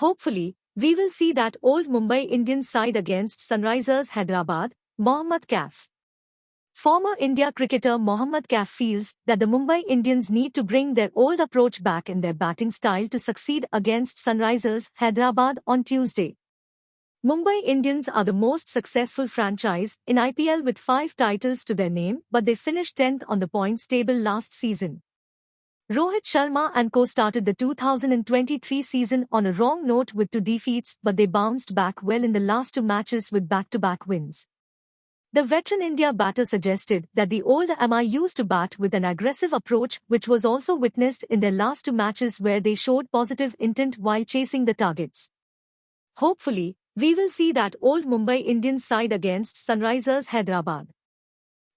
Hopefully, we will see that old Mumbai Indians side against Sunrisers Hyderabad, Mohammad Kaif. Former India cricketer Mohammad Kaif feels that the Mumbai Indians need to bring their old approach back in their batting style to succeed against Sunrisers Hyderabad on Tuesday. Mumbai Indians are the most successful franchise in IPL with 5 titles to their name, but they finished 10th on the points table last season. Rohit Sharma and co started the 2023 season on a wrong note with 2 defeats, but they bounced back well in the last 2 matches with back-to-back wins. The veteran India batter suggested that the old MI used to bat with an aggressive approach, which was also witnessed in their last 2 matches where they showed positive intent while chasing the targets. Hopefully, we will see that old Mumbai Indians side against Sunrisers Hyderabad.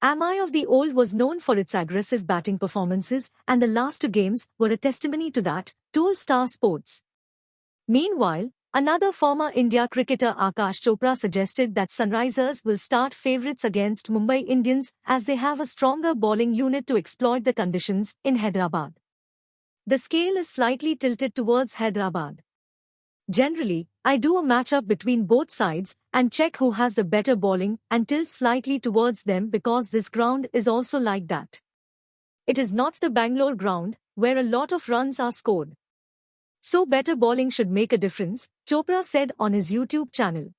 MI of the old was known for its aggressive batting performances, and the last 2 games were a testimony to that, told Star Sports. Meanwhile, another former India cricketer Akash Chopra suggested that Sunrisers will start favourites against Mumbai Indians as they have a stronger bowling unit to exploit the conditions in Hyderabad. The scale is slightly tilted towards Hyderabad. Generally, I do a matchup between both sides and check who has the better bowling and tilt slightly towards them because this ground is also like that. It is not the Bangalore ground, where a lot of runs are scored. So better bowling should make a difference, Chopra said on his YouTube channel.